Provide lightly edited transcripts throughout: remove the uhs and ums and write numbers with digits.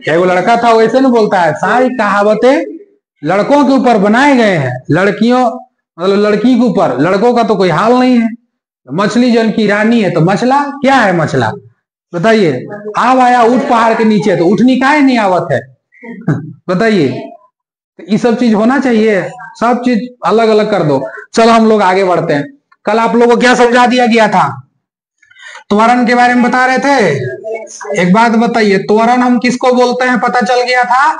एगो लड़का था वैसे नहीं बोलता है, सारी कहावतें लड़कों के ऊपर बनाए गए हैं, लड़कियों मतलब लड़की के ऊपर, लड़कों का तो कोई हाल नहीं है। मछली जल की रानी है तो मछला क्या है, मछला बताइए। आव आया ऊट पहाड़ के नीचे तो उठनी काहे नहीं आवत है बताइए। तो ये सब चीज होना चाहिए, सब चीज अलग अलग कर दो। चलो हम लोग आगे बढ़ते हैं। कल आप लोगों को क्या समझा दिया गया था, त्वरण के बारे में बता रहे थे। एक बात बताइए, त्वरण हम किसको बोलते हैं, पता चल गया था,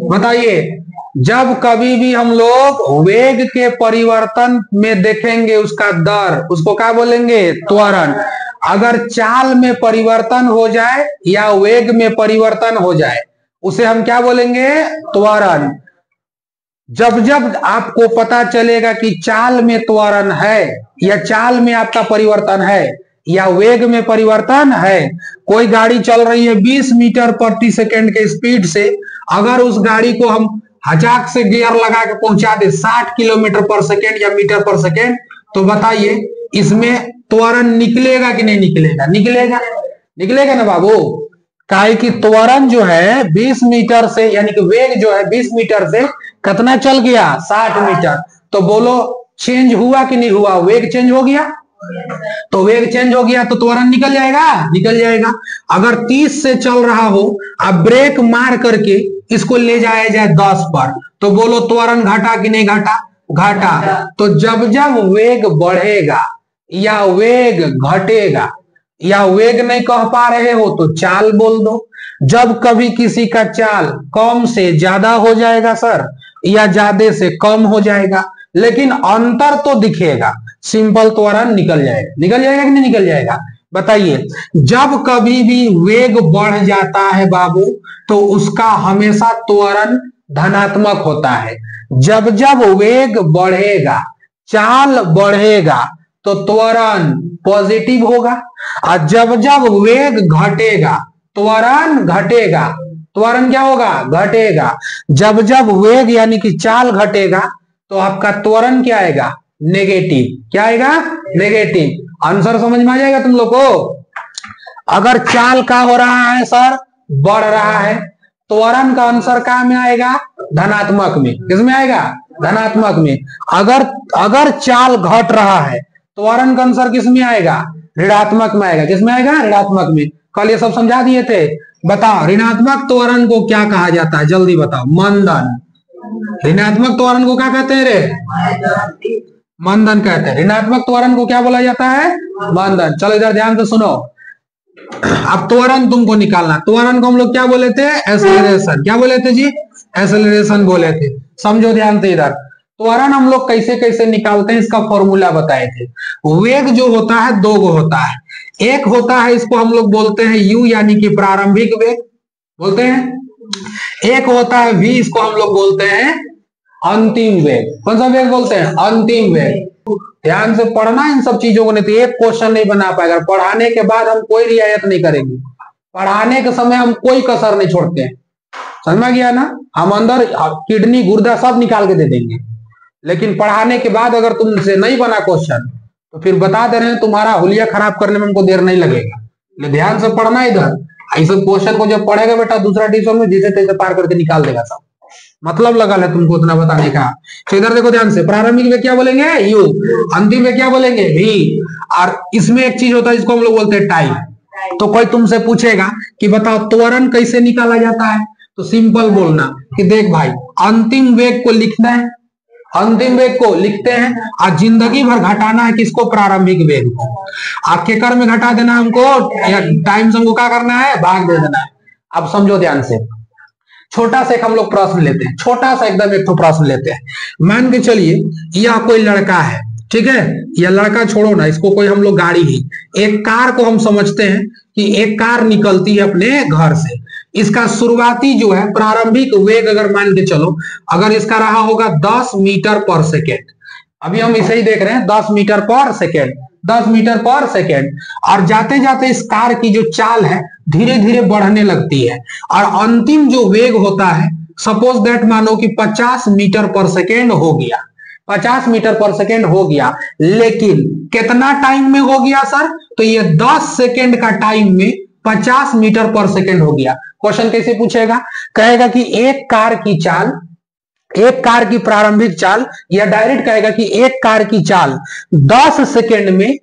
बताइए। जब कभी भी हम लोग वेग के परिवर्तन में देखेंगे उसका दर, उसको क्या बोलेंगे, त्वरण। अगर चाल में परिवर्तन हो जाए या वेग में परिवर्तन हो जाए उसे हम क्या बोलेंगे, त्वरण। जब जब आपको पता चलेगा कि चाल में त्वरण है या चाल में आपका परिवर्तन है या वेग में परिवर्तन है, कोई गाड़ी चल रही है 20 मीटर प्रति सेकंड के स्पीड से, अगर उस गाड़ी को हम हजाक से गियर लगा के पहुंचा दे 60 किलोमीटर पर सेकंड या मीटर पर सेकंड, तो बताइए इसमें त्वरण निकलेगा कि नहीं निकलेगा, निकलेगा, निकलेगा ना बाबू। काहे कि त्वरण जो है 20 मीटर से, यानी कि वेग जो है 20 मीटर से कितना चल गया, 60 मीटर। तो बोलो चेंज हुआ कि नहीं हुआ, वेग चेंज हो गया। तो वेग चेंज हो गया तो त्वरण निकल जाएगा, निकल जाएगा। अगर 30 से चल रहा हो, अब ब्रेक मार करके इसको ले जाया जाए 10 पर, तो बोलो त्वरण घटा कि नहीं घटा, घटा। तो जब जब वेग बढ़ेगा या वेग घटेगा, या वेग नहीं कह पा रहे हो तो चाल बोल दो। जब कभी किसी का चाल कम से ज्यादा हो जाएगा सर, या ज्यादा से कम हो जाएगा, लेकिन अंतर तो दिखेगा, सिंपल त्वरण निकल जाएगा, निकल जाएगा कि नहीं निकल जाएगा, बताइए। जब कभी भी वेग बढ़ जाता है बाबू तो उसका हमेशा त्वरण धनात्मक होता है। जब जब वेग बढ़ेगा, चाल बढ़ेगा, तो त्वरण पॉजिटिव होगा। और जब जब वेग घटेगा, त्वरण घटेगा, त्वरण क्या होगा, घटेगा। जब जब वेग यानी कि चाल घटेगा तो आपका त्वरण क्या आएगा, नेगेटिव। क्या आएगा, नेगेटिव। आंसर समझ में आ जाएगा तुम लोग को। अगर चाल का हो रहा है सर, बढ़ रहा है, त्वरण का आंसर क्या में आएगा, धनात्मक में। किसमें आएगा, धनात्मक में। अगर अगर चाल घट रहा है, त्वरण का आंसर किसमें आएगा, ऋणात्मक में आएगा। किसमें आएगा, ऋणात्मक में। कल ये सब समझा दिए थे। बताओ ऋणात्मक त्वरण को क्या कहा जाता है, जल्दी बताओ। मंदन। ऋणात्मक त्वरण को क्या कहते हैं रे, मंदन कहते हैं। ऋणात्मक त्वरण को क्या बोला जाता है, मंदन। चलो इधर ध्यान से सुनो। अब त्वरण तुमको निकालना, त्वरण को हम लोग क्या बोले थे, एक्सेलरेशन। क्या बोले थे जी, एक्सेलरेशन बोले थे। समझो ध्यान से इधर। त्वरण हम लोग कैसे कैसे निकालते हैं, इसका फॉर्मूला बताए थे। वेग जो होता है दो गो होता है, एक होता है इसको हम लोग बोलते हैं u यानी कि प्रारंभिक वेग बोलते हैं, एक होता है v, इसको हम लोग बोलते हैं अंतिम वेग। कौन सा वेग बोलते हैं, अंतिम वेग। ध्यान से पढ़ना इन सब चीजों को, नहीं तो एक क्वेश्चन नहीं बना पाएगा। पढ़ाने के बाद हम कोई रियायत नहीं करेंगे, पढ़ाने के समय हम कोई कसर नहीं छोड़ते हैं, समझ में गया ना। हम अंदर किडनी गुर्दा सब निकाल के दे देंगे, लेकिन पढ़ाने के बाद अगर तुमसे नहीं बना क्वेश्चन तो फिर बता दे रहे हैं तुम्हारा हुलिया खराब करने में हमको देर नहीं लगेगा। ध्यान से पढ़ना इधर। ऐसे क्वेश्चन को जब पढ़ेगा बेटा दूसरा टीचर में जैसे तैसे पार करके निकाल देगा सब, मतलब लगा है तुमको उतना बताने का। तो इधर देखो ध्यान से, प्रारंभिक में क्या बोलेंगे u, अंतिम में क्या बोलेंगे v। और इसमें एक चीज होता है जिसको हम लोग बोलते हैं टाइम। तो कोई तुमसे पूछेगा कि बताओ त्वरण कैसे निकाला जाता है, तो सिंपल बोलना कि देख भाई अंतिम वेग को लिखना है, अंतिम वेग को लिखते हैं और जिंदगी भर घटाना है किसको, प्रारंभिक वेग को। आपके कर में घटा देना हमको, या टाइम से हमको क्या करना है, भाग दे देना है। अब समझो ध्यान से, छोटा सा एक हम लोग प्रश्न लेते हैं, छोटा सा एकदम एक तो प्रश्न लेते हैं। मान के चलिए यह कोई लड़का है, ठीक है, यह लड़का छोड़ो ना, इसको कोई हम लोग गाड़ी ही, एक कार को हम समझते हैं कि एक कार निकलती है अपने घर से। इसका शुरुआती जो है प्रारंभिक वेग अगर मान के चलो, अगर इसका रहा होगा 10 मीटर पर सेकेंड, अभी हम इसे ही देख रहे हैं 10 मीटर पर सेकेंड, 10 मीटर पर सेकेंड। और जाते जाते इस कार की जो चाल है धीरे धीरे बढ़ने लगती है, और अंतिम जो वेग होता है सपोज दैट मानो कि 50 मीटर पर सेकेंड हो गया, 50 मीटर पर सेकेंड हो गया। लेकिन कितना टाइम में हो गया सर, तो ये 10 सेकेंड का टाइम में 50 मीटर पर सेकेंड हो गया। क्वेश्चन कैसे पूछेगा, कहेगा कि एक कार की प्रारंभिक चाल, या डायरेक्ट कहेगा कि एक कार की चाल 10 सेकेंड में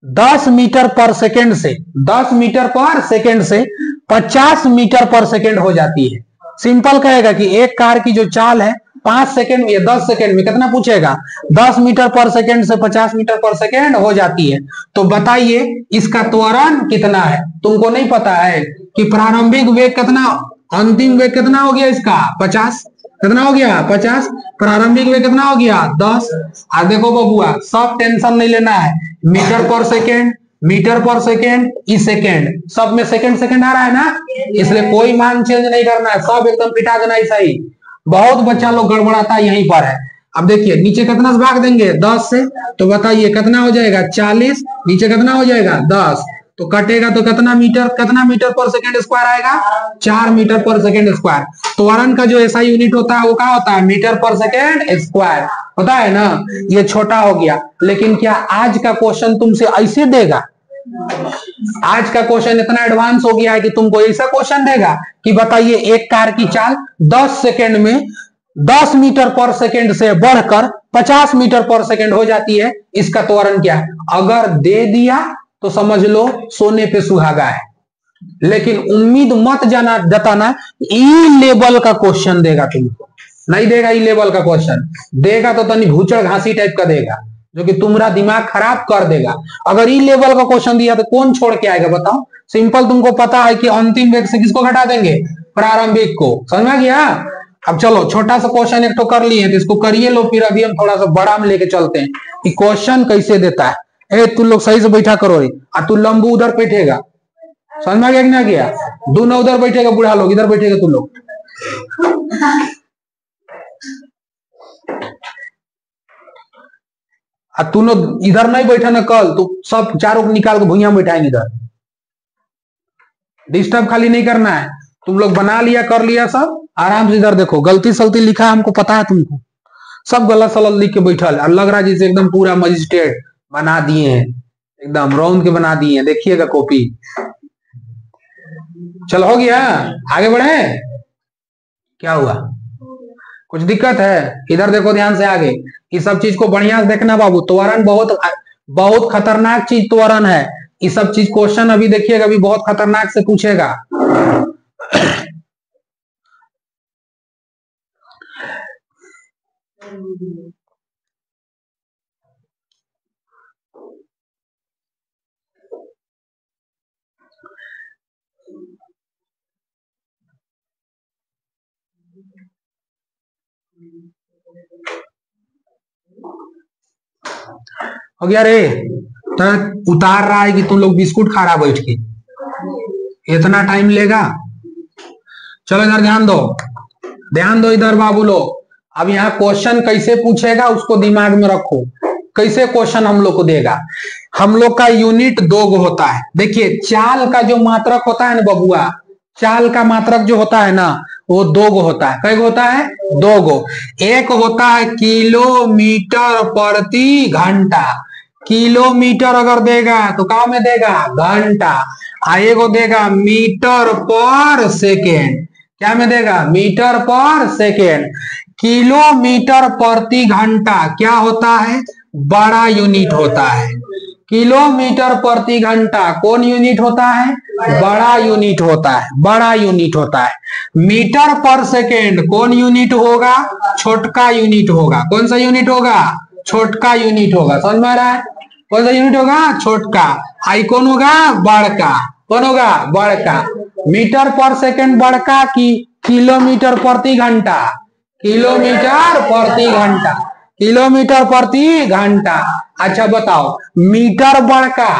10 मीटर पर सेकेंड से 10 मीटर पर सेकेंड से 50 मीटर पर सेकेंड हो जाती है। सिंपल कहेगा कि एक कार की जो चाल है 5 सेकेंड में या 10 सेकेंड में कितना पूछेगा, 10 मीटर पर सेकेंड से 50 मीटर पर सेकेंड हो जाती है। तो बताइए इसका त्वरण कितना है। तुमको नहीं पता है कि प्रारंभिक वेग कितना, अंतिम वेग कितना हो गया इसका 50, कितना हो गया 50, प्रारंभिक वेग कितना हो गया 10। आज देखो बबुआ, सब टेंशन नहीं लेना है, मीटर पर सेकेंड इस सेकेंड, सब में सेकेंड सेकेंड आ रहा है ना, इसलिए कोई मान चेंज नहीं करना है, सब एकदम पिटा देना है सही। बहुत बच्चा लोग गड़बड़ाता है यहीं पर है। अब देखिए नीचे कितना से भाग देंगे 10 से, तो बताइए कितना हो जाएगा 40, नीचे कितना हो जाएगा 10, तो कटेगा तो कितना मीटर पर सेकेंड स्क्वायर आएगा, 4 मीटर पर सेकेंड स्क्वायर। त्वरण का जो ऐसा यूनिट होता है वो क्या होता है, मीटर पर सेकेंड स्क्वायर होता है ना। ये छोटा हो गया, लेकिन क्या आज का क्वेश्चन तुमसे ऐसे देगा, आज का क्वेश्चन इतना एडवांस हो गया है कि तुमको ऐसा क्वेश्चन देगा कि बताइए एक कार की चाल 10 सेकेंड में 10 मीटर पर सेकेंड से बढ़कर 50 मीटर पर सेकेंड हो जाती है, इसका त्वरण क्या है। अगर दे दिया तो समझ लो सोने पे सुहागा है, लेकिन उम्मीद मत जताना ई लेवल का क्वेश्चन देगा तुमको, नहीं देगा। ई लेवल का क्वेश्चन देगा तो तनी भूचड़ घासी टाइप का देगा, जो कि तुम्हारा दिमाग खराब कर देगा। अगर ई लेवल का क्वेश्चन दिया तो कौन छोड़ के आएगा बताओ। सिंपल तुमको पता है कि अंतिम वेग से किसको घटा देंगे, प्रारंभिक को, समझ में गया। अब चलो छोटा सा क्वेश्चन एक तो कर लिए तो इसको करिए लो, फिर अभी हम थोड़ा सा बड़ा में लेके चलते हैं कि क्वेश्चन कैसे देता है। ए तू लोग सही से बैठा करो, और तू लंबू उधर बैठेगा, समझ में गया कि ना गया, दोनों उधर बैठेगा, बूढ़ा लोग इधर बैठेगा, तू लोग तू लोग इधर नहीं बैठा ना, कल तो सब चारों को निकाल के भुइया में बैठाएंगे इधर। डिस्टर्ब खाली नहीं करना है, तुम लोग बना लिया कर लिया सब आराम से। इधर देखो गलती सलती लिखा है, हमको पता है तुमको, सब गलत सलत लिख के बैठल और लग रहा है जैसे एकदम पूरा मजिस्ट्रेट बना दिए हैं, एकदम राउंड के बना दिए हैं। देखिएगा कॉपी, चलो हो गया, आगे बढ़े। क्या हुआ, कुछ दिक्कत है? इधर देखो ध्यान से आगे, इस सब चीज को बढ़िया से देखना बाबू। त्वरण बहुत खतरनाक चीज त्वरण है, इस सब चीज क्वेश्चन अभी देखिएगा, अभी बहुत खतरनाक से पूछेगा। हो गया रे, तो उतार रहा है कि तुम लोग बिस्कुट खा रहा बैठ के, इतना टाइम लेगा। चलो इधर ध्यान दो इधर बाबू लोग। अब यहाँ क्वेश्चन कैसे पूछेगा उसको दिमाग में रखो, कैसे क्वेश्चन हम लोग को देगा। हम लोग का यूनिट 2 गो होता है। देखिए चाल का जो मात्रक होता है ना बबुआ, चाल का मात्रक जो होता है ना वो 2 गो होता है। कै गो होता है? 2 गो। एक होता है किलोमीटर प्रति घंटा, किलोमीटर अगर देगा तो क्या में देगा, घंटा। एगो देगा मीटर पर सेकेंड, क्या में देगा, मीटर पर सेकेंड। किलोमीटर प्रति घंटा क्या होता है, बड़ा यूनिट होता है। किलोमीटर प्रति घंटा कौन यूनिट होता है, बड़ा यूनिट होता है, बड़ा यूनिट होता है। मीटर पर सेकेंड कौन यूनिट होगा, छोटका यूनिट होगा। कौन सा यूनिट होगा, छोटका यूनिट होगा। समझ में आ रहा है, कौन सा यूनिट होगा, छोटका। आई कौन होगा, बड़का। कौन होगा, बड़का। मीटर पर सेकेंड बड़का की किलोमीटर प्रति घंटा, किलोमीटर प्रति घंटा, किलोमीटर प्रति घंटा। अच्छा बताओ मीटर बड़का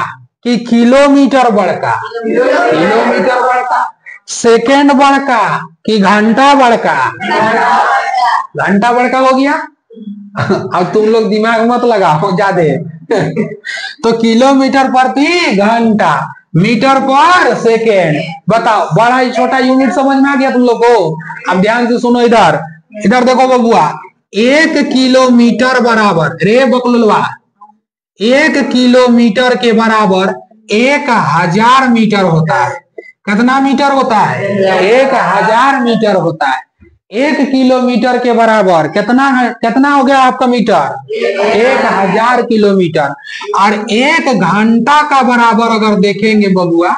कि किलोमीटर बड़का, किलोमीटर बड़का। सेकेंड बड़का कि घंटा बड़का, घंटा बड़का हो गया। अब तुम लोग दिमाग मत लगाओ ज्यादा। तो किलोमीटर प्रति घंटा, मीटर पर सेकेंड। बताओ बड़ा ही छोटा यूनिट समझ में आ गया तुम लोग को। अब ध्यान से सुनो, इधर इधर देखो बबुआ, 1 किलोमीटर बराबर, रे बकलुलवा, 1 किलोमीटर के बराबर 1000 मीटर होता है। कितना मीटर होता है? 1000 मीटर होता है। 1 किलोमीटर के बराबर कितना कितना हो गया आपका मीटर? 1000 किलोमीटर। और 1 घंटा का बराबर अगर देखेंगे बबुआ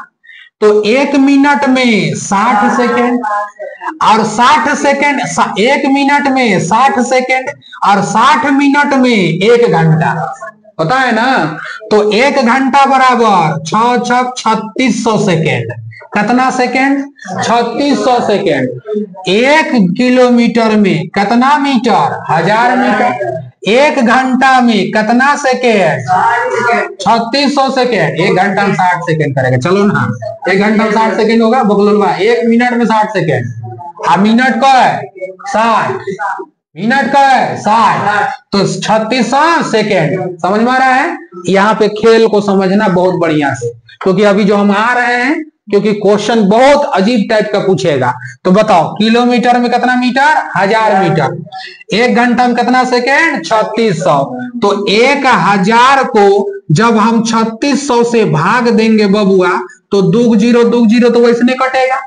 तो 1 मिनट में 60 सेकेंड, और 60 सेकेंड 1 मिनट में 60 सेकेंड, और 60 मिनट में 1 घंटा होता है ना। तो 1 घंटा बराबर 6 छक 3600 सेकेंड। कितना सेकेंड? 3600 सेकेंड। 1 किलोमीटर में कितना मीटर? 1000 मीटर। 1 घंटा में कितना सेकेंड? 3600 सेकेंड। 1 घंटा में 60 सेकेंड करेगा, चलो ना। 1 घंटा में 60 सेकेंड होगा बकलोलवा। 1 मिनट में 60 सेकेंड, और मिनट का है 60, मिनट का है 60, तो 3600 सेकेंड। समझ में आ रहा है? यहाँ पे खेल को समझना बहुत बढ़िया से, क्योंकि अभी जो हम आ रहे हैं, क्योंकि क्वेश्चन बहुत अजीब टाइप का पूछेगा। तो बताओ किलोमीटर में कितना मीटर? 1000 मीटर। 1 घंटा में कितना सेकेंड? 3600। तो 1000 को जब हम 3600 से भाग देंगे बबुआ तो 2 जीरो तो वैसने कटेगा,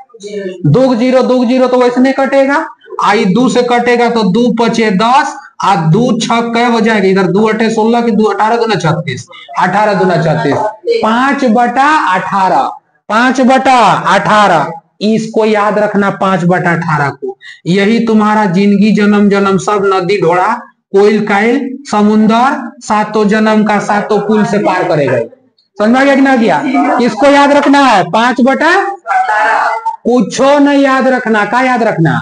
2 जीरो तो वैसने कटेगा। आई 2 से कटेगा तो 2 पचे 10, और 2 छक कै हो जाएगा? इधर 2 अठे 16 की 2 18 दूना 36, 18 दूना 36, 5/18, 5/18। इसको याद रखना, 5/18 को। यही तुम्हारा जिंदगी जन्म जन्म सब नदी ढोड़ा कोयल कायल समुन्दर सातों जन्म का सातों पुल से पार करेगा। समझ गया कि ना गया? किसको याद रखना है? 5/18। कुछो नहीं याद रखना, क्या याद रखना?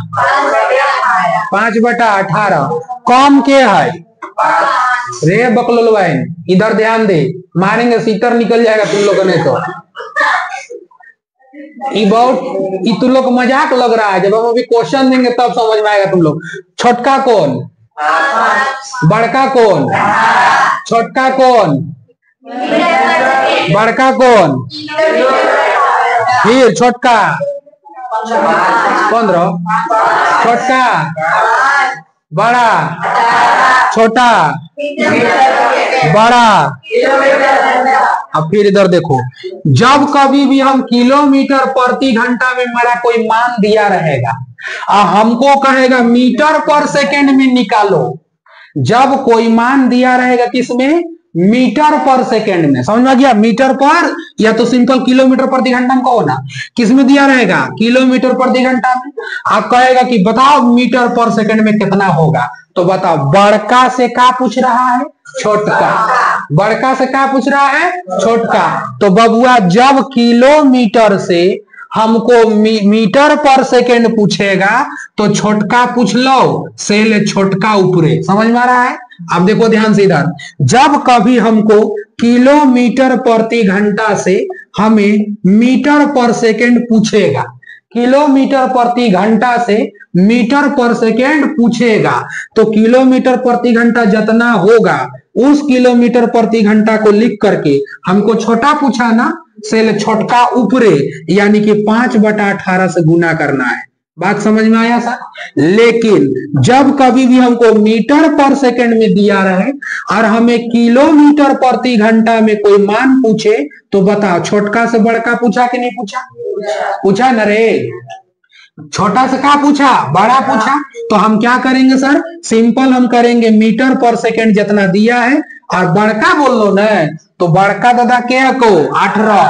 5/18। कम के है रे बकलोलवाइन, इधर ध्यान दे, मारेंगे सीटर निकल जाएगा तुम लोगों ने। तो ये तुम लोग मजाक लग रहा है, जब हम अभी क्वेश्चन देंगे तब समझ में आएगा तुम लोग। छोटका कौन? बड़का कौन? छोटका कौन? बड़का कौन? फिर छोटका 15, छोटका बड़ा, छोटा बड़ा। अब फिर इधर देखो, जब कभी भी हम किलोमीटर प्रति घंटा में हमारा कोई मान दिया रहेगा और हमको कहेगा मीटर पर सेकेंड में निकालो, जब कोई मान दिया रहेगा किसमें? मीटर पर सेकेंड में। समझ में गया? मीटर पर, या तो सिंपल किलोमीटर प्रति घंटा में कहो ना, किसमें दिया रहेगा? किलोमीटर प्रति घंटा में। आप कहेगा कि बताओ मीटर पर सेकेंड में कितना होगा, तो बताओ बड़का से क्या पूछ रहा है? छोटका। बड़का से क्या पूछ रहा है? छोटका। तो बबुआ जब किलोमीटर से हमको मीटर पर सेकेंड पूछेगा तो छोटका पूछ लो, सेल छोटका ऊपरे। समझ में आ रहा है? अब देखो ध्यान से इधर, जब कभी हमको किलोमीटर प्रति घंटा से हमें मीटर पर सेकेंड पूछेगा, किलोमीटर प्रति घंटा से मीटर पर सेकेंड पूछेगा, तो किलोमीटर प्रति घंटा जितना होगा उस किलोमीटर प्रति घंटा को लिख करके हमको छोटा पूछा ना, सेल छोटका ऊपरे, यानी कि 5/18 से गुना करना है। बात समझ में आया सर? लेकिन जब कभी भी हमको मीटर पर सेकेंड में दिया रहे और हमें किलोमीटर प्रति घंटा में कोई मान पूछे, तो बताओ छोटका से बड़का पूछा कि नहीं पूछा? पूछा न रे। छोटा से क्या पूछा? बड़ा पूछा। तो हम क्या करेंगे सर? सिंपल हम करेंगे मीटर पर सेकेंड जितना दिया है और बड़का बोल लो ना, तो बड़का दादा क्या को 18,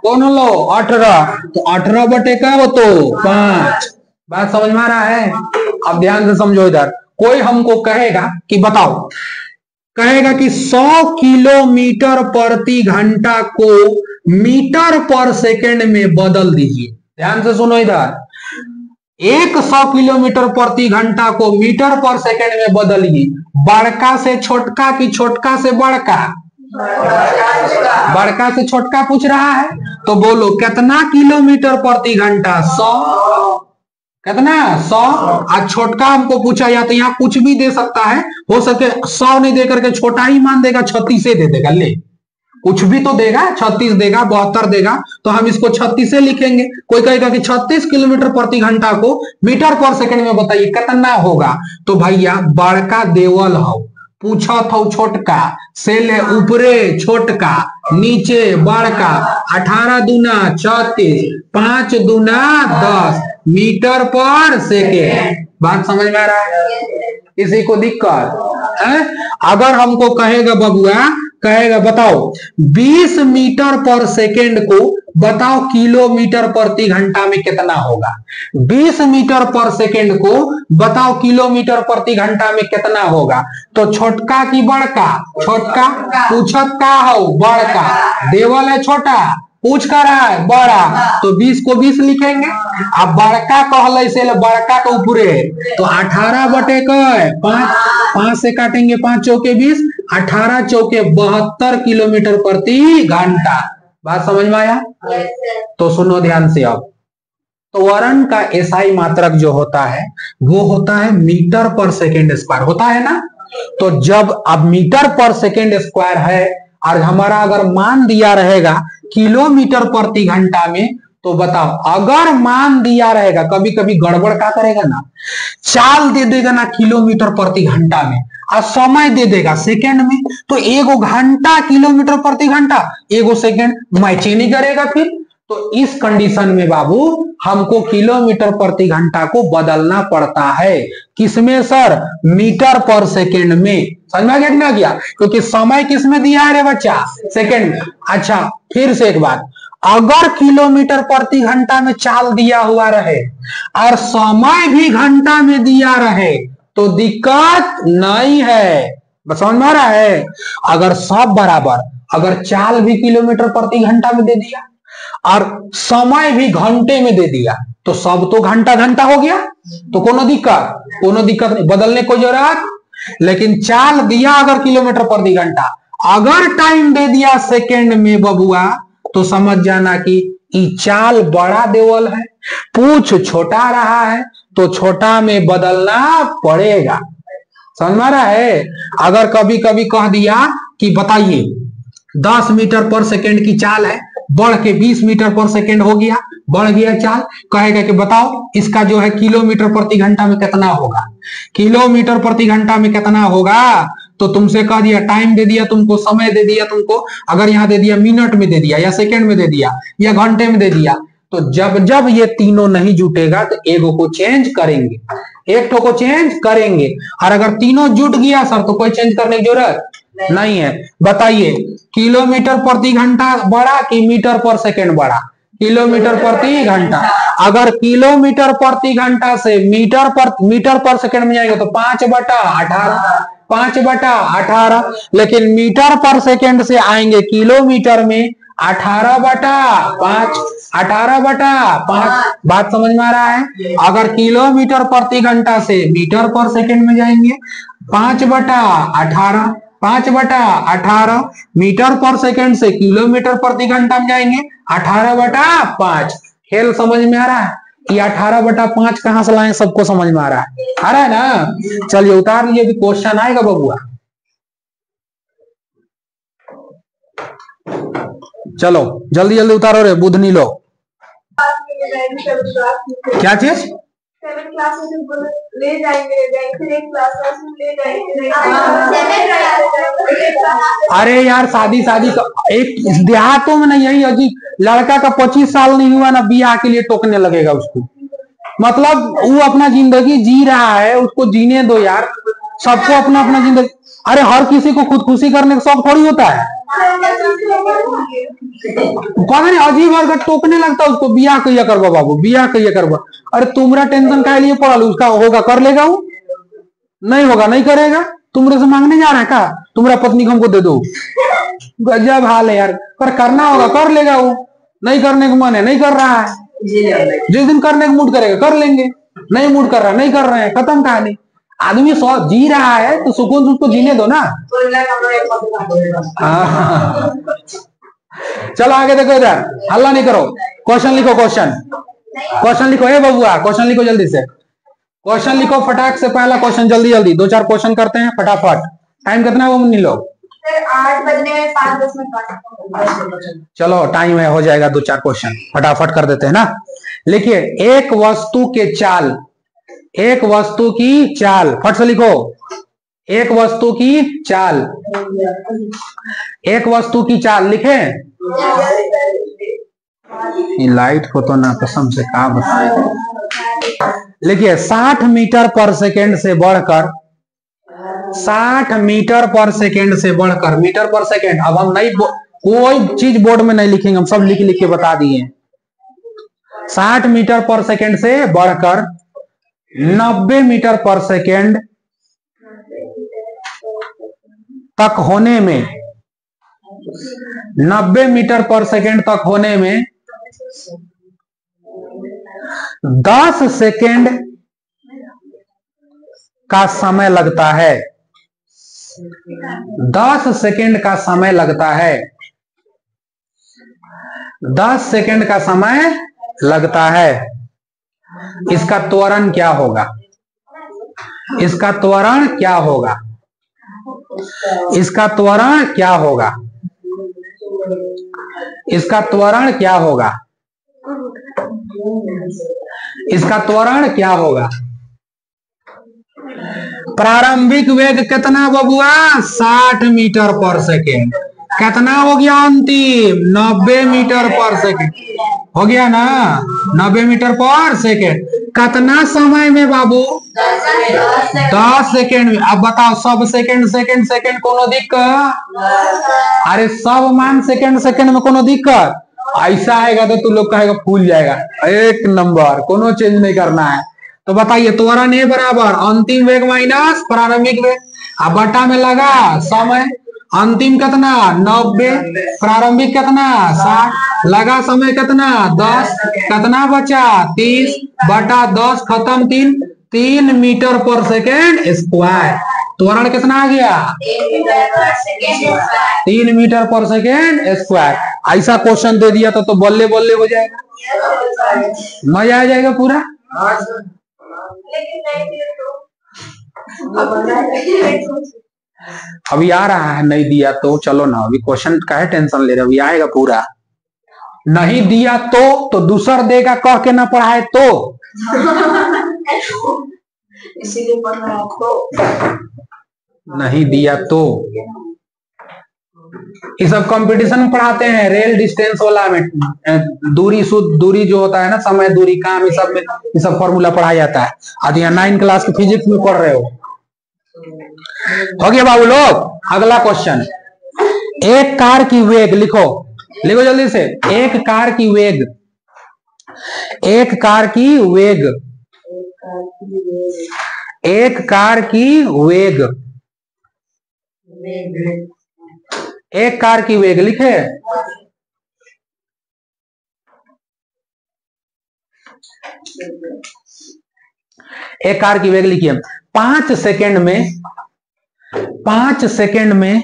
कौन लो 18, तो 18 बटे क्या हो तो 5। बात समझ में आ रहा है? अब ध्यान से समझो इधर, कोई हमको कहेगा कि बताओ, कहेगा कि 100 किलोमीटर प्रति घंटा को मीटर पर सेकेंड में बदल दीजिए। ध्यान से सुनो इधर, 100 किलोमीटर प्रति घंटा को मीटर पर सेकेंड में बदलिए। बड़का से छोटका की छोटका से बड़का? बड़का से छोटका पूछ रहा है, तो बोलो कितना किलोमीटर प्रति घंटा? 100। कितना? 100। आज छोटका हमको पूछा, या तो यहाँ कुछ भी दे सकता है, हो सके 100 नहीं दे करके छोटा ही मान देगा, 36 दे देगा। ले, कुछ भी तो देगा, 36 देगा, 72 देगा, तो हम इसको 36 लिखेंगे। कोई कहेगा कि 36 किलोमीटर प्रति घंटा को मीटर पर सेकंड में बताइए कितना होगा, तो भैया बड़का देवल हो, पूछत हो छोटका, से ले ऊपरे छोटका, नीचे बड़का, 18 दूना 34, 5 दूना 10 मीटर पर सेकेंड। बात समझ में आ रहा है? किसी को दिक्कत है? अगर हमको कहेगा बबुआ, कहेगा बताओ 20 मीटर पर सेकेंड को बताओ किलोमीटर प्रति घंटा में कितना होगा। 20 मीटर पर सेकेंड को बताओ किलोमीटर प्रति घंटा में कितना होगा। तो छोटका की बड़का? छोटका। पूछत का हो? बड़का। देवल है छोटा, पूछ कर रहा है बड़ा, तो 20 को 20 लिखेंगे। अब बड़का कहले से बड़का के ऊपरे, तो 18 बटे 5 से काटेंगे, 5 चौके 20, 18 चौके 72 किलोमीटर प्रति घंटा। बात समझ में आया? तो सुनो ध्यान से। अब तो वर्ण का एसआई मात्रक जो होता है वो होता है मीटर पर सेकेंड स्क्वायर, होता है ना। तो जब अब मीटर पर सेकेंड स्क्वायर है और हमारा अगर मान दिया रहेगा किलोमीटर प्रति घंटा में, तो बताओ अगर मान दिया रहेगा, कभी कभी गड़बड़ क्या करेगा ना, चाल दे देगा ना किलोमीटर प्रति घंटा में और समय दे देगा सेकंड में, तो एगो घंटा किलोमीटर प्रति घंटा, एगो सेकंड मैच ही नहीं करेगा फिर। तो इस कंडीशन में बाबू हमको किलोमीटर प्रति घंटा को बदलना पड़ता है। किसमें सर? मीटर पर सेकेंड में। समझ में आ गया? क्योंकि समय किसमें दिया है रे बच्चा? सेकेंड में। अच्छा फिर से एक बात, अगर किलोमीटर प्रति घंटा में चाल दिया हुआ रहे और समय भी घंटा में दिया रहे तो दिक्कत नहीं है। बस समझ में आ रहा है? अगर सब बराबर, अगर चाल भी किलोमीटर प्रति घंटा में दे दिया और समय भी घंटे में दे दिया तो सब तो घंटा घंटा हो गया, तो कोनो दिक्कत नहीं, बदलने कोई जरूरत। लेकिन चाल दिया अगर किलोमीटर प्रति घंटा, अगर टाइम दे दिया सेकेंड में बबुआ, तो समझ जाना कि ई चाल बड़ा देवल है, पूछ छोटा रहा है, तो छोटा में बदलना पड़ेगा। समझ में रहा है? अगर कभी कभी कह दिया कि बताइए 10 मीटर पर सेकेंड की चाल है, बढ़ के 20 मीटर पर सेकेंड हो गया, बढ़ गया चाल, कहेगा कि बताओ इसका जो है किलोमीटर प्रति घंटा में कितना होगा। किलोमीटर प्रति घंटा में कितना होगा, तो तुमसे कह दिया, टाइम दे दिया तुमको, समय दे दिया तुमको, अगर यहां दे दिया मिनट में दे दिया या सेकेंड में दे दिया या घंटे में दे दिया, तो जब जब ये तीनों नहीं जुटेगा तो एगो को चेंज करेंगे, एक को चेंज करेंगे। और अगर तीनों जुट गया सर तो कोई चेंज करने की जरूरत नहीं है। बताइए किलोमीटर प्रति घंटा बड़ा कि मीटर पर सेकेंड बड़ा? किलोमीटर प्रति घंटा। अगर किलोमीटर प्रति घंटा से मीटर पर सेकेंड में जाएगा तो 5/18, 5/18। लेकिन मीटर पर सेकेंड से आएंगे किलोमीटर में 18/5, 18/5। बात समझ में आ रहा है? अगर किलोमीटर प्रति घंटा से मीटर पर सेकेंड में जाएंगे 5/18, 5/18। मीटर पर सेकेंड से किलोमीटर प्रति घंटा में जाएंगे 18/5। खेल समझ में आ रहा है? ये 18/5 कहां से लाए? सबको समझ में आ रहा है? आ रहा है ना? चलिए उतार लीजिए, क्वेश्चन आएगा बबुआ। चलो जल्दी जल्दी उतारो रे बुधनी लो। क्या चीज? 7 क्लास में ले जाएंगे, फिर एक क्लास में ले जाएंगे। अरे यार शादी एक देहातों में नहीं, यही अजीब, लड़का का 25 साल नहीं हुआ ना बियाह के लिए टोकने लगेगा उसको। मतलब वो अपना जिंदगी जी रहा है, उसको जीने दो यार, सबको अपना अपना जिंदगी। अरे हर किसी को खुदकुशी करने का शौक थोड़ी होता है। पता नहीं अजीब हरकत, टोकने लगता है उसको, बियाह कहिया करवा बाबू, बियाह कहिया करवा। अरे तुम्हारा टेंशन का लिए पड़ा, उसका होगा कर लेगा, वो नहीं होगा नहीं करेगा। तुमरे से मांगने जा रहा है क्या? तुम्हारा पत्नी को हमको दे दो। गजब हाल है यार, पर करना होगा कर लेगा, वो नहीं करने का मन है नहीं कर रहा है, जिस दिन करने का मूड करेगा कर लेंगे, नहीं मूड कर रहा नहीं कर रहे हैं, खत्म कहानी। आदमी सौ जी रहा है तो सुकून से उसको जीने दो ना। चलो आगे देखो, इधर हल्ला नहीं करो, क्वेश्चन लिखो, क्वेश्चन लिखो। ए बबुआ क्वेश्चन लिखो जल्दी से, क्वेश्चन लिखो फटाक से। पहला क्वेश्चन जल्दी जल्दी 2-4 क्वेश्चन करते हैं फटाफट। टाइम कितना वो नहीं लो? 8 बजने में 5-10 मिनट। चलो टाइम है, हो जाएगा 2-4 क्वेश्चन फटाफट कर देते हैं ना। लिखिए एक वस्तु की चाल, फट से लिखो। एक वस्तु की चाल, एक वस्तु की चाल लिखे। लाइट को तो ना कसम से कहा बताए। लिखिए 60 मीटर पर सेकेंड से बढ़कर, 60 मीटर पर सेकेंड से बढ़कर, मीटर पर सेकेंड। अब हम नहीं कोई चीज बोर्ड में नहीं लिखेंगे, हम सब लिख लिख के बता दिए। 60 मीटर पर सेकेंड से बढ़कर 90 मीटर पर सेकेंड तक होने में, 90 मीटर पर सेकेंड तक होने में 10 सेकेंड का समय लगता है। 10 सेकेंड का समय लगता है। 10 सेकेंड का समय लगता है। इसका त्वरण क्या होगा? इसका त्वरण क्या होगा? इसका त्वरण क्या होगा? इसका त्वरण क्या होगा? इसका त्वरण क्या होगा? प्रारंभिक वेग कितना बबुआ? 60 मीटर पर सेकेंड। कितना हो गया अंतिम? 90 मीटर पर सेकेंड हो गया ना, 90 मीटर पर सेकेंड। कितना समय में बाबू? 10 सेकेंड में। अब बताओ सब सेकेंड सेकेंड सेकेंड कोनो दिक्कत? अरे सब मान सेकेंड सेकेंड में कोनो दिक्कत? ऐसा आएगा तो तू लोग कहेगा फूल जाएगा। एक नंबर, कोनो चेंज नहीं करना है। तो बताइए त्वरण ए बराबर अंतिम वेग माइनस प्रारंभिक वेग। अब बटा में लगा समय, अंतिम कितना? 90, प्रारंभिक कितना? 60, लगा समय कितना? 10, कितना बचा? 30 बटा 10 खत्म 3 मीटर पर सेकेंड स्क्वायर। त्वरण कितना आ गया? 3 मीटर पर सेकेंड स्क्वायर। ऐसा क्वेश्चन दे दिया तो बल्ले बल्ले हो जाएगा, मजा आ जाएगा पूरा। अभी आ रहा है, नहीं दिया तो चलो ना, अभी क्वेश्चन का है टेंशन ले रहे, अभी आएगा पूरा। नहीं दिया तो दूसर देगा कह के ना पढ़ाए तो इसीलिए पढ़ रहा तो। नहीं दिया तो ये सब कंपटीशन में पढ़ाते हैं, रेल डिस्टेंस वाला में दूरी, शुद्ध दूरी जो होता है ना, समय दूरी काम, ये सब में ये सब फॉर्मूला पढ़ाया जाता है। आज यहाँ 9 क्लास के फिजिक्स में पढ़ रहे हो गया बाबू लोग। अगला क्वेश्चन, एक कार की वेग लिखो, लिखो जल्दी से। एक कार की वेग, एक कार की वेग, एक कार की वेग, एक कार की वेग लिखे। एक कार की वेग लिखिए 5 सेकेंड में, 5 सेकेंड में,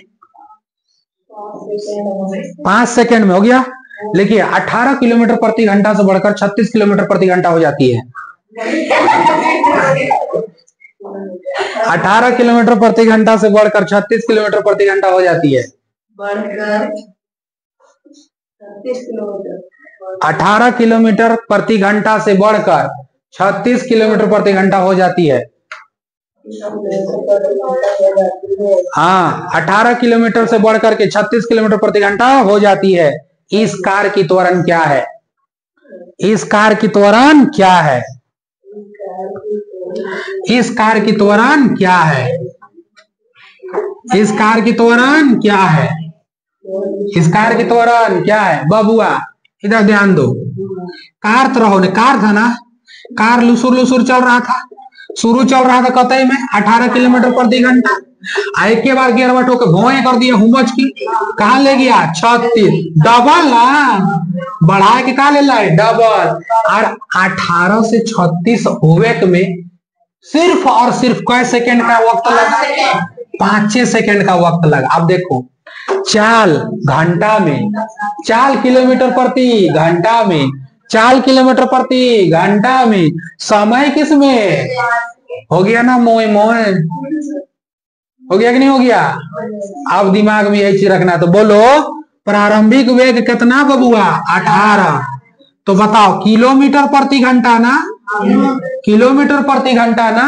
5 सेकेंड में हो गया। लिखिए 18 किलोमीटर प्रति घंटा से बढ़कर 36 किलोमीटर प्रति घंटा हो जाती है। 18 किलोमीटर प्रति घंटा से बढ़कर 36 किलोमीटर प्रति घंटा हो जाती है। 18 किलोमीटर प्रति घंटा से बढ़कर 36 किलोमीटर प्रति घंटा हो जाती है। हाँ, 18 किलोमीटर से बढ़कर के 36 किलोमीटर प्रति घंटा हो जाती है। इस कार की त्वरण क्या है? इस कार की त्वरण क्या है? इस कार की त्वरण क्या है? इस कार की त्वरण क्या है? इस कार की त्वरण क्या है? बबुआ इधर ध्यान दो। कार तो रहो ने, कार था ना, कार लुसुर लुसुर चल रहा था, शुरू चल रहा था कतई में 18 किलोमीटर प्रति घंटा। एक के बार गियर ठोके भोए कर दिया हुमच की, कहा ले गया 36, डबल ना बढ़ा के कहा ले लाए डबल। और 18 से 36 होवे में सिर्फ और सिर्फ कई सेकेंड का वक्त लगा? 5 सेकेंड का वक्त लगा। अब देखो चाल घंटा में, 4 किलोमीटर प्रति घंटा में, 4 किलोमीटर प्रति घंटा में, समय किस में हो गया ना? मोए मोए हो गया कि नहीं हो गया? अब दिमाग में यही चीज रखना। तो बोलो प्रारंभिक वेग कितना बबुआ? 18। तो बताओ किलोमीटर प्रति घंटा ना, किलोमीटर प्रति घंटा ना,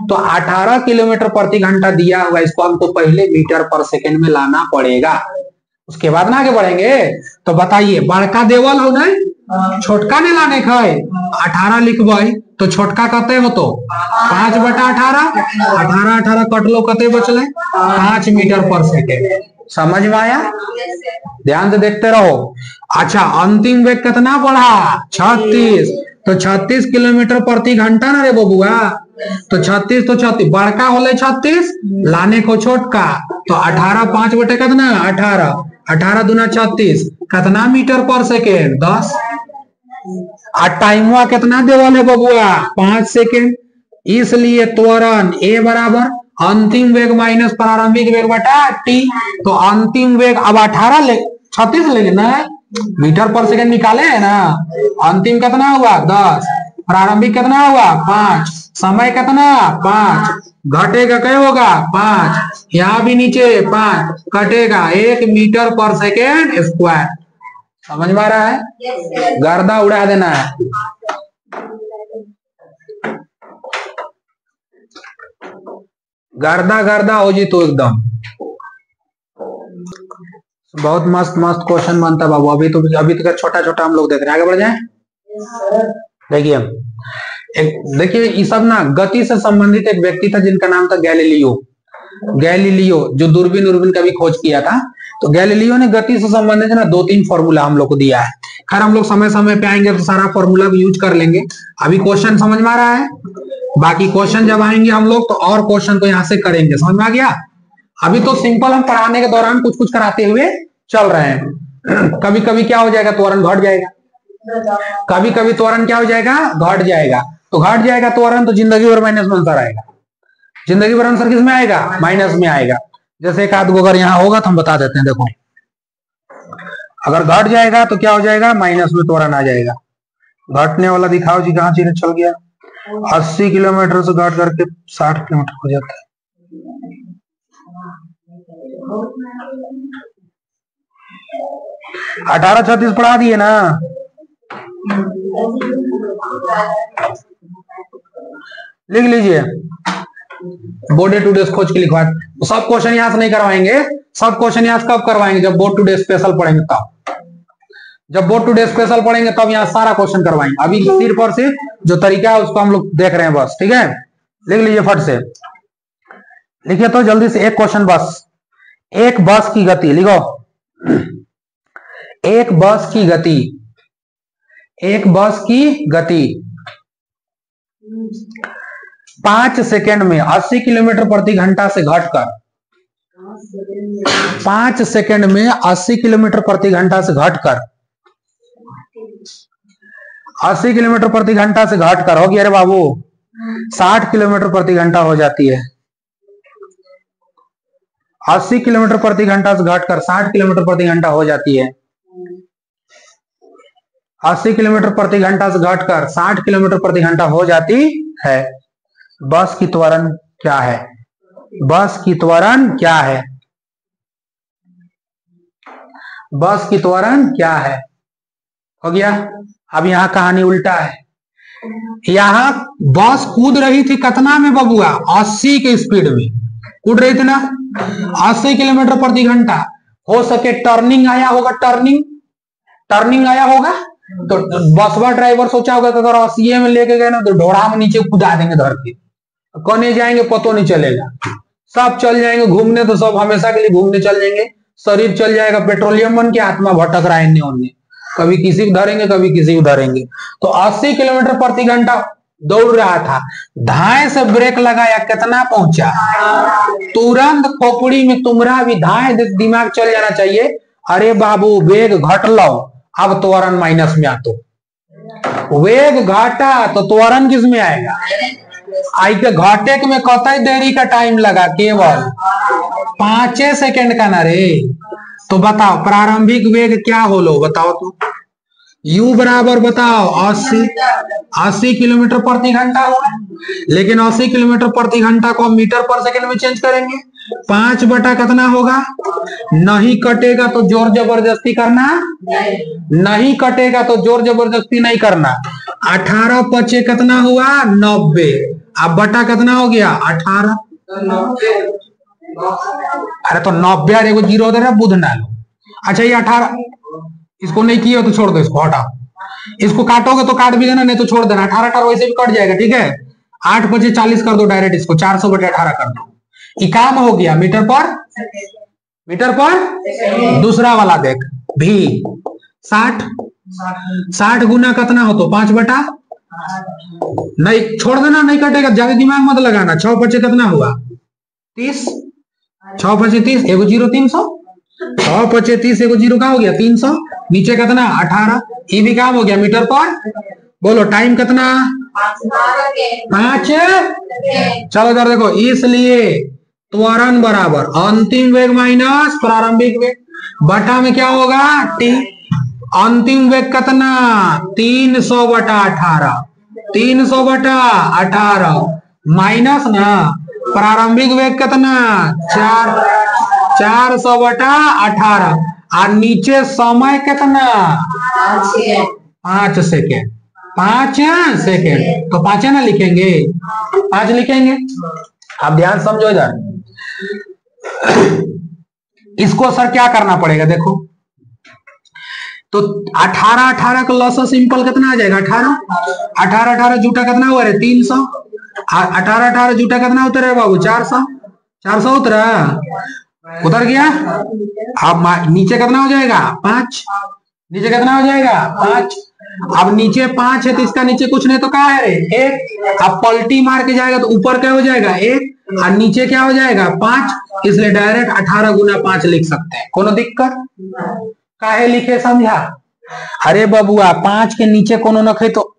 तो 18 किलोमीटर प्रति घंटा दिया हुआ, इसको हमको पहले मीटर पर सेकेंड में लाना पड़ेगा, उसके बाद ना आगे बढ़ेंगे। तो बताइए बड़का देवल हो नहीं, छोटका ने लाने का 18 लिखबे तो छोटका कते हो तो 5/18, 18 कट लो कते बचले 5 मीटर पर सेकेंड। समझ में आया? ध्यान से देखते रहो। अच्छा अंतिम वेग कितना बढ़ा 36, तो 36 किलोमीटर प्रति घंटा ना रे बबुआ, तो 36 तो 36 बड़का होले 36 लाने को छोटका, तो 18 5 बटे कितना 18, 18 दूना 36 कितना मीटर पर सेकेंड 10। टाइम कितना देवल है बबुआ 5 सेकेंड, इसलिए त्वरण ए बराबर अंतिम वेग माइनस प्रारंभिक वेग बटा टी। तो अंतिम वेग अब 36 लेंगे ना, मीटर पर सेकेंड निकाले है ना, अंतिम कितना हुआ 10, प्रारंभिक कितना हुआ 5, समय कितना 5, घटेगा क्या होगा 5, यहाँ भी नीचे 5 कटेगा 1 मीटर पर सेकेंड स्क्वायर। समझ में आ रहा है? गर्दा उड़ा देना है। गर्दा गर्दा हो जी तो एकदम बहुत मस्त मस्त क्वेश्चन बनता बाबू। अभी तो छोटा छोटा हम लोग देख रहे हैं, आगे बढ़ जाए। देखिए देखिए ये सब ना गति से संबंधित एक व्यक्ति था जिनका नाम था गैलीलियो, जो दूरबीन का भी खोज किया था। तो गैलीलियो ने गति से संबंधित ना 2-3 फॉर्मूला हम लोग को दिया है। खैर हम लोग समय समय पे आएंगे तो सारा फॉर्मूला भी यूज कर लेंगे। अभी क्वेश्चन समझ में आ रहा है, बाकी क्वेश्चन जब आएंगे हम लोग तो और क्वेश्चन को यहाँ से करेंगे। समझ में आ गया? अभी तो सिंपल हम पढ़ाने के दौरान कुछ कुछ कराते हुए चल रहे हैं। कभी कभी क्या हो जाएगा त्वरण घट जाएगा, कभी कभी त्वरण क्या हो जाएगा घट जाएगा। तो घट जाएगा त्वरण तो जिंदगी भर माइनस में आंसर आएगा, जिंदगी भर आंसर किस में आएगा माइनस में आएगा। जैसे एक आध गो अगर यहाँ होगा तो हम बता देते हैं। देखो अगर घट जाएगा तो क्या हो जाएगा माइनस में त्वरण आ जाएगा। घटने वाला दिखाओ जी कहाँ चीज चल गया। 80 किलोमीटर से घट करके 60 किलोमीटर हो जाता है। 1836 पढ़ा दिए ना। लिख लीजिए बोर्ड टू डेज खोज के लिखवा। सब क्वेश्चन यहाँ से नहीं करवाएंगे, सब क्वेश्चन यहाँ से कब करवाएंगे जब बोर्ड टू डे स्पेशल पढ़ेंगे तब। जब बोर्ड टू डे स्पेशल पढ़ेंगे तब यहाँ सारा क्वेश्चन करवाएंगे। अभी सिर्फ और सिर्फ जो तरीका है उसको हम लोग देख रहे हैं बस। ठीक है लिख लीजिए फट से, लिखिए तो जल्दी से एक क्वेश्चन बस। एक बस की गति लिखो, एक बस की गति, एक बस की गति 5 सेकेंड में 80 किलोमीटर प्रति घंटा से घटकर 5 सेकेंड में 80 किलोमीटर प्रति घंटा से घटकर 80 किलोमीटर प्रति घंटा से घटकर हो गया। अरे बाबू 60 किलोमीटर प्रति घंटा हो जाती है। 80 किलोमीटर प्रति घंटा से घटकर 60 किलोमीटर प्रति घंटा हो जाती है। 80 किलोमीटर प्रति घंटा से घटकर 60 किलोमीटर प्रति घंटा हो जाती है। बस की त्वरण क्या है? बस की त्वरण क्या है? बस की त्वरण क्या है? हो गया। अब यहाँ कहानी उल्टा है। यहाँ बस कूद रही थी कितना में बबुआ 80 के स्पीड में कूद रही थी ना, 80 किलोमीटर प्रति घंटा। हो सके टर्निंग आया होगा, टर्निंग आया होगा तो बसवा ड्राइवर सोचा होगा कि अगर 80 में लेके गए ना तो ढोड़ा में नीचे कूदा देंगे धरती, कौन जाएंगे पतो नहीं चलेगा। सब चल जाएंगे घूमने, तो सब हमेशा के लिए घूमने चल जाएंगे। शरीर चल जाएगा पेट्रोलियम बन के, आत्मा भटक रहा है इन्हें, कभी किसी को धरेंगे कभी किसी को धरेंगे। तो 80 किलोमीटर प्रति घंटा दौड़ रहा था, धाए से ब्रेक लगाया, कितना पहुंचा तुरंत खोपड़ी में तुम्हारा भी धाए दिमाग चल जाना चाहिए। अरे बाबू वेग घट लो, अब त्वरण माइनस में आ, तो वेग घटा तो त्वरण किस में आएगा? आई के घटे में कतई देरी का टाइम लगा, केवल 5 सेकेंड का ना रे। तो बताओ प्रारंभिक वेग क्या हो लो, बताओ तो। U बराबर बताओ 80 किलोमीटर प्रति घंटा होगा, लेकिन 80 किलोमीटर प्रति घंटा को हम मीटर पर सेकेंड में चेंज करेंगे। 5 बटा कितना होगा? नहीं कटेगा तो जोर जबरदस्ती करना, नहीं कटेगा तो जोर जबरदस्ती नहीं करना। 18 पचे कितना हुआ 90, अब बटा कितना हो गया 18। अरे तो 90 और एगो जीरो दे रहा बुध ना लो। अच्छा ये 18 इसको नहीं किए तो छोड़ दो, इसको हटाओ। इसको काटोगे तो काट भी देना, नहीं तो छोड़ देना। 18 वैसे भी कट जाएगा, ठीक है। 8 बजे 40 कर दो डायरेक्ट, इसको 400/18 कर दो। ये काम हो गया मीटर पर दूसरा वाला देख भी 60 गुना कितना हो तो 5 बटा नहीं, छोड़ देना, नहीं कटेगा, ज्यादा दिमाग मत लगाना। 6 बचे कितना हुआ 30, 6 बचे 30, एगो जीरो 300, 6 बचे 30 एगो जीरो का हो गया 300, नीचे कितना 18। ये भी काम हो गया मीटर पर। बोलो टाइम कितना 5। चलो इधर देखो, इसलिए त्वरण बराबर अंतिम वेग माइनस प्रारंभिक वेग बटा में क्या होगा टी। अंतिम वेग कितना 300/18, 300/18 माइनस ना प्रारंभिक वेग कितना 400/18 और नीचे समय कितना 5 सेकेंड, 5 सेकेंड। तो 5 ना लिखेंगे, 5 लिखेंगे। अब ध्यान समझो इधर, इसको सर क्या करना पड़ेगा देखो। तो 18 का लॉस सिंपल कितना आ जाएगा 18 जूठा कितना हुआ रे 300, 18 जूठा कितना उतरा बाबू 400 उतरा, उतर गया। अब नीचे कितना हो जाएगा 5, नीचे कितना हो जाएगा 5। अब नीचे 5 है तो इसका नीचे कुछ नहीं तो क्या है रे 1। अब पलटी मार के जाएगा तो ऊपर क्या हो जाएगा 1 और नीचे क्या हो जाएगा 5, इसलिए डायरेक्ट 18 गुना 5 लिख सकते हैं। कोनो दिक्कत काहे लिखे समझा। अरे बबुआ 5 के नीचे कोनो न खे तो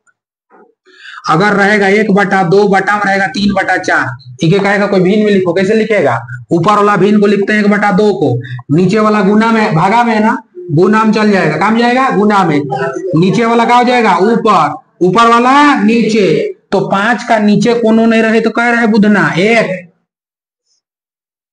अगर रहेगा 1/2 बटा में रहेगा 3/4, ठीक है, कहेगा कोई भिन्न में लिखो, कैसे लिखेगा। ऊपर वाला भिन्न को लिखते हैं 1/2 को, नीचे वाला गुना में भागा में है ना, गुना में चल जाएगा, काम जाएगा गुना में। नीचे वाला क्या हो जाएगा ऊपर, ऊपर वाला नीचे। तो 5 का नीचे कोनो नहीं रहे तो क्या रहे बुधना 1,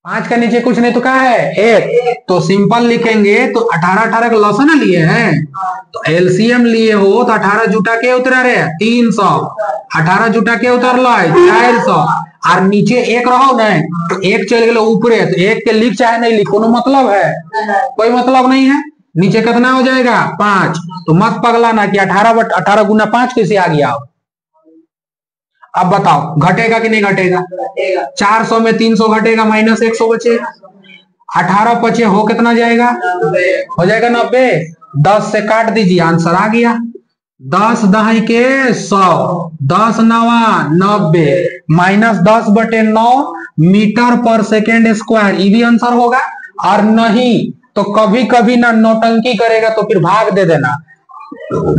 5 का नीचे कुछ नहीं तो क्या है 1। तो सिंपल लिखेंगे तो 18 का लॉस ना लिए हैं, तो एलसीएम लिए हो तो 18 जुटा के उतरा रे 300, 18 जुटा के उतर लो 400 और नीचे 1 रहो नहीं तो 1 चल गए ऊपरे, तो 1 के लिख चाहे नहीं लिख कोनो मतलब है, कोई मतलब नहीं है। नीचे कितना हो जाएगा 5। तो मत पगलाना कि 18 गुना 5 कैसे आ गया। अब बताओ घटेगा कि नहीं घटेगा, 400 में 300 घटेगा माइनस 100 बचेगा, 18 बचे हो कितना जाएगा हो जाएगा 90। 10 से काट दीजिए, आंसर आ गया 10 दहाई के 100, 10 9 90 माइनस 10/9 मीटर पर सेकेंड स्क्वायर। ये भी आंसर होगा। और नहीं तो कभी कभी ना नौटंकी करेगा तो फिर भाग दे देना,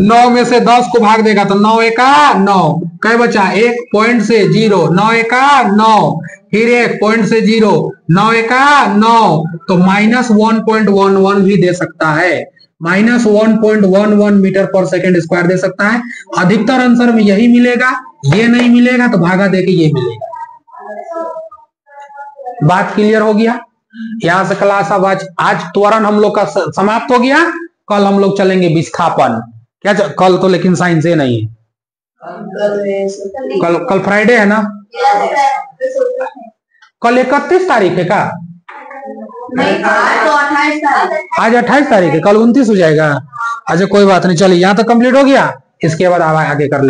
9 में से 10 को भाग देगा तो 9 एका 9, क्या बचा 1 पॉइंट से 0, 9 एका 9, फिर 1 पॉइंट से 0, 9 एका 9, तो -1.11 भी दे सकता है, -1.11 मीटर पर सेकेंड स्क्वायर दे सकता है। अधिकतर आंसर में यही मिलेगा, ये नहीं मिलेगा तो भागा देके ये मिलेगा। बात क्लियर हो गया। यहां से क्लास अब आज त्वरण हम लोग का समाप्त हो गया। कल हम लोग चलेंगे विस्थापन। क्या कल तो लेकिन साइंस से नहीं है, कल फ्राइडे है ना, कल 31 तारीख है का, आज 28 तारीख है, कल 29 हो जाएगा। अच्छा कोई बात नहीं, चलिए यहाँ तक कंप्लीट हो गया, इसके बाद आगे कर ले।